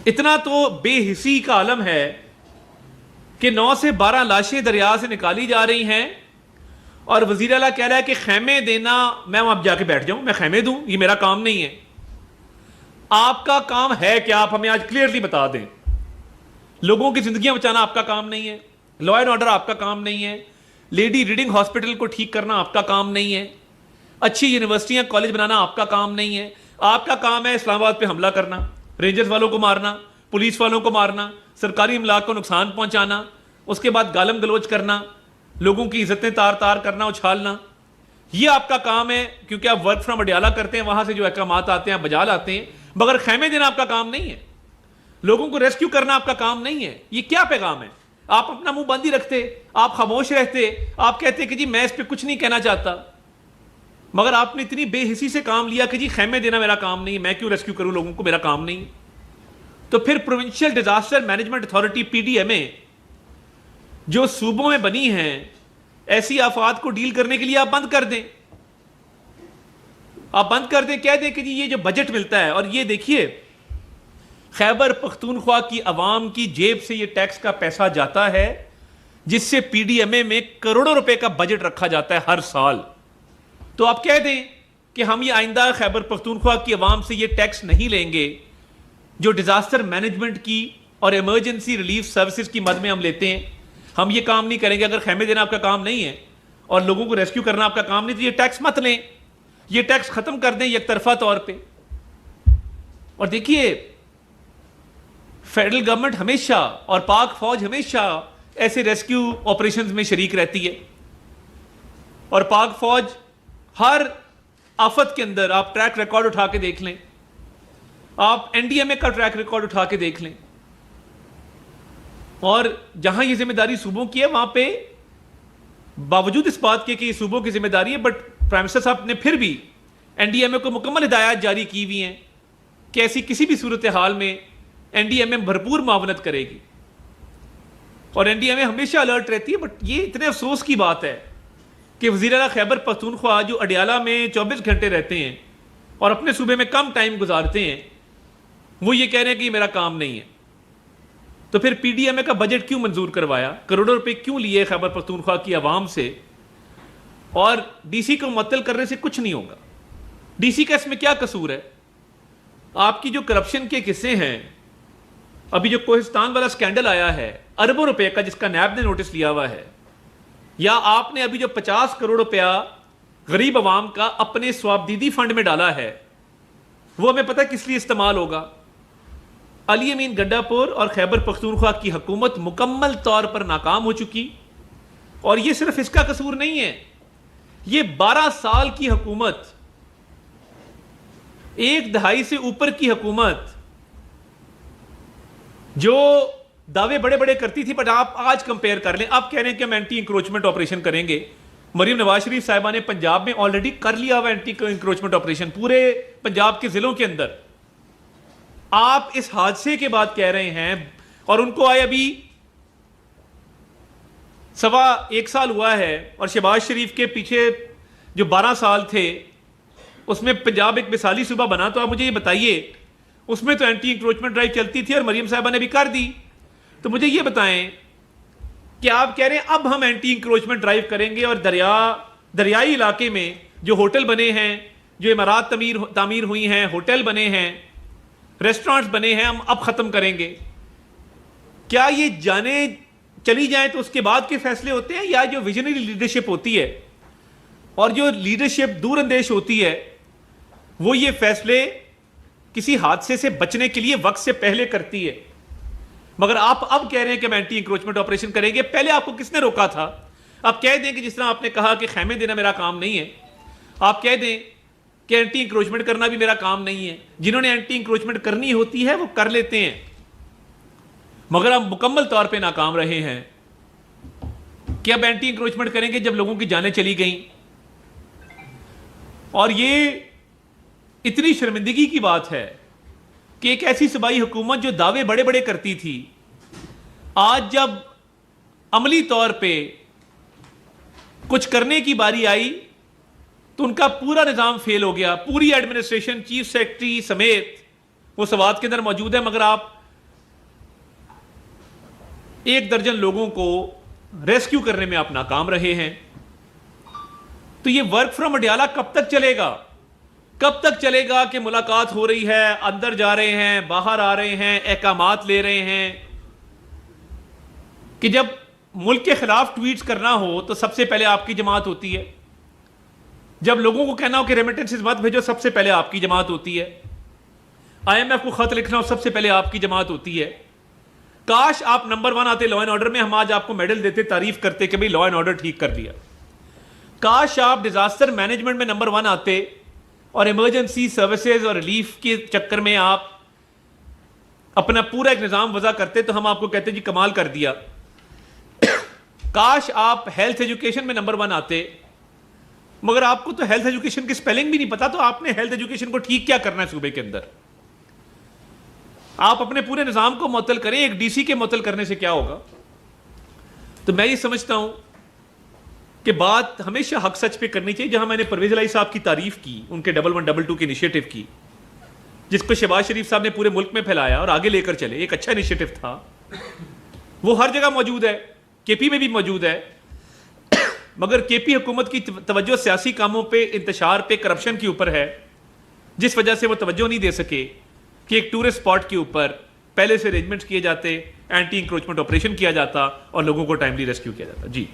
इतना तो बेहिसी का आलम है कि 9 से 12 लाशें दरिया से निकाली जा रही हैं और वजीर आला कह रहा है कि खैमे देना, मैं वहां जाके बैठ जाऊं, मैं खैमे दूं, ये मेरा काम नहीं है। आपका काम है क्या? आप हमें आज क्लियरली बता दें। लोगों की जिंदगियां बचाना आपका काम नहीं है, लॉ एंड ऑर्डर आपका काम नहीं है, लेडी रीडिंग हॉस्पिटल को ठीक करना आपका काम नहीं है, अच्छी यूनिवर्सिटियां कॉलेज बनाना आपका काम नहीं है। आपका काम है इस्लामाबाद पे हमला करना, रेंजर्स वालों को मारना, पुलिस वालों को मारना, सरकारी इमलाक को नुकसान पहुंचाना, उसके बाद गालम गलोच करना, लोगों की इज्जतें तार तार करना, उछालना। ये आपका काम है, क्योंकि आप वर्क फ्रॉम अडियाला करते हैं, वहां से जो अहकामात आते हैं आप बजा लाते हैं, मगर खैमे देना आपका काम नहीं है, लोगों को रेस्क्यू करना आपका काम नहीं है। ये क्या पैगाम है? आप अपना मुंह बंद ही रखते, आप खामोश रहते, आप कहते कि जी मैं इस पर कुछ नहीं कहना चाहता, मगर आपने इतनी बेहिसी से काम लिया कि जी खैमे देना मेरा काम नहीं है, मैं क्यों रेस्क्यू करूं लोगों को, मेरा काम नहीं है। तो फिर provincial disaster management authority PDMA जो सूबों में बनी हैं, ऐसी आफात को डील करने के लिए आप बंद कर दें, आप बंद कर दें, कह दें कि जी ये जो बजट मिलता है, और ये देखिए खैबर पख्तूनख्वा की अवाम की जेब से ये टैक्स का पैसा जाता है, जिससे पीडीएमए में करोड़ों रुपए का बजट रखा जाता है हर साल। तो आप कह दें कि हम ये आइंदा खैबर पख्तूनख्वा की अवाम से ये टैक्स नहीं लेंगे जो डिजास्टर मैनेजमेंट की और इमरजेंसी रिलीफ सर्विसेज की मद में हम लेते हैं, हम ये काम नहीं करेंगे। अगर खैमे देना आपका काम नहीं है और लोगों को रेस्क्यू करना आपका काम नहीं, तो ये टैक्स मत लें, ये टैक्स खत्म कर दें एक तरफा तौर पे। और देखिए फेडरल गवर्नमेंट हमेशा और पाक फौज हमेशा ऐसे रेस्क्यू ऑपरेशंस में शरीक रहती है, और पाक फौज हर आफत के अंदर, आप ट्रैक रिकॉर्ड उठा के देख लें, आप एनडीएमए का ट्रैक रिकॉर्ड उठा के देख लें, और जहां ये जिम्मेदारी सूबों की है वहां पे बावजूद इस बात के कि ये सूबों की जिम्मेदारी है, बट प्राइम मिनिस्टर साहब ने फिर भी एनडीएमए को मुकम्मल हिदायत जारी की हुई हैं कि ऐसी किसी भी सूरत हाल में एनडीएमए भरपूर मावनत करेगी, और एनडीएमए हमेशा अलर्ट रहती है। बट ये इतने अफसोस की बात है कि वज़ीर आला खैबर पख्तूनख्वा जो अडियाला में 24 घंटे रहते हैं और अपने सूबे में कम टाइम गुजारते हैं, वो ये कह रहे हैं कि ये मेरा काम नहीं है। तो फिर पीडीएमए का बजट क्यों मंजूर करवाया, करोड़ों रुपए क्यों लिए खैबर पख्तूनख्वा की आवाम से? और डीसी को मुअत्तल करने से कुछ नहीं होगा। डीसी का इसमें क्या कसूर है? आपकी जो करप्शन के किस्से हैं, अभी जो कोहिस्तान वाला स्कैंडल आया है अरबों रुपए का, जिसका नैब ने नोटिस लिया हुआ है, या आपने अभी जो 50 करोड़ रुपया गरीब आवाम का अपने स्वाबदीदी फंड में डाला है, वो हमें पता किस लिए इस्तेमाल होगा। अली अमीन गंडापुर और खैबर पख्तूनख्वा की हुकूमत मुकम्मल तौर पर नाकाम हो चुकी, और ये सिर्फ इसका कसूर नहीं है, ये 12 साल की हुकूमत, एक दहाई से ऊपर की हुकूमत जो दावे बड़े बड़े करती थी, बट आप आज कंपेयर कर लें, आप कह रहे हैं कि हम एंटी इंक्रोचमेंट ऑपरेशन करेंगे। मरीम नवाज शरीफ साहिबा ने पंजाब में ऑलरेडी कर लिया हुआ एंटी इंक्रोचमेंट ऑपरेशन पूरे पंजाब के जिलों के अंदर। आप इस हादसे के बाद कह रहे हैं, और उनको आए अभी 1.25 साल हुआ है, और शहबाज शरीफ के पीछे जो 12 साल थे उसमें पंजाब एक मिसाली सूबा बना। तो आप मुझे ये बताइए, उसमें तो एंटी इंक्रोचमेंट ड्राइव चलती थी और मरीम साहिबा ने भी कर दी। तो मुझे ये बताएं कि आप कह रहे हैं अब हम एंटी इंक्रोचमेंट ड्राइव करेंगे, और दरियाई इलाके में जो होटल बने हैं, जो इमारत तामीर हुई हैं, होटल बने हैं, रेस्टोरेंट्स बने हैं, हम अब खत्म करेंगे। क्या ये जाने चली जाए तो उसके बाद के फैसले होते हैं, या जो विजनरी लीडरशिप होती है और जो लीडरशिप दूरअंदेश होती है, वो ये फैसले किसी हादसे से बचने के लिए वक्त से पहले करती है? मगर आप अब कह रहे हैं कि हम एंटी इंक्रोचमेंट ऑपरेशन करेंगे। पहले आपको किसने रोका था? आप कह दें कि जिस तरह आपने कहा कि खैमे देना मेरा काम नहीं है, आप कह दें कि एंटी इंक्रोचमेंट करना भी मेरा काम नहीं है। जिन्होंने एंटी इंक्रोचमेंट करनी होती है वो कर लेते हैं, मगर हम मुकम्मल तौर पे नाकाम रहे हैं कि अब एंटी इंक्रोचमेंट करेंगे जब लोगों की जानें चली गई। और ये इतनी शर्मिंदगी की बात है कि एक ऐसी सूबाई हुकूमत जो दावे बड़े बड़े करती थी, आज जब अमली तौर पे कुछ करने की बारी आई तो उनका पूरा निज़ाम फेल हो गया। पूरी एडमिनिस्ट्रेशन, चीफ सेक्रेटरी समेत, वो सवात के अंदर मौजूद है, मगर आप 1 दर्जन लोगों को रेस्क्यू करने में आप नाकाम रहे हैं। तो ये वर्क फ्रॉम अडियाला कब तक चलेगा? कब तक चलेगा कि मुलाकात हो रही है, अंदर जा रहे हैं, बाहर आ रहे हैं, अहकामात ले रहे हैं, कि जब मुल्क के खिलाफ ट्वीट्स करना हो तो सबसे पहले आपकी जमात होती है, जब लोगों को कहना हो कि रेमिटेंसेस मत भेजो सबसे पहले आपकी जमात होती है, IMF को खत लिखना हो सबसे पहले आपकी जमात होती है। काश आप नंबर 1 आते लॉ एंड ऑर्डर में, हम आज आपको मेडल देते, तारीफ करते कि भाई लॉ एंड ऑर्डर ठीक कर दिया। काश आप डिजास्टर मैनेजमेंट में नंबर 1 आते और इमरजेंसी सर्विसेज और रिलीफ के चक्कर में आप अपना पूरा एक निजाम वजह करते तो हम आपको कहते जी कमाल कर दिया। काश आप हेल्थ एजुकेशन में नंबर 1 आते, मगर आपको तो हेल्थ एजुकेशन की स्पेलिंग भी नहीं पता, तो आपने हेल्थ एजुकेशन को ठीक क्या करना है सूबे के अंदर? आप अपने पूरे निजाम को मुअत्तल करें, एक DC के मुअत्तल करने से क्या होगा? तो मैं ये समझता हूं कि बात हमेशा हक सच पे करनी चाहिए। जहां मैंने परवेज इलाही साहब की तारीफ की, उनके 1122 के इनिशिएटिव की, जिसको शहबाज शरीफ साहब ने पूरे मुल्क में फैलाया और आगे लेकर चले, एक अच्छा इनिशिएटिव था, वो हर जगह मौजूद है, KP में भी मौजूद है। मगर KP हुकूमत की तवज्जो सियासी कामों पे, इंतशार पे, करप्शन के ऊपर है, जिस वजह से वो तवज्जो नहीं दे सके कि एक टूरिस्ट स्पॉट के ऊपर पहले से अरेंजमेंट्स किए जाते, एंटी इंक्रोचमेंट ऑपरेशन किया जाता और लोगों को टाइमली रेस्क्यू किया जाता। जी।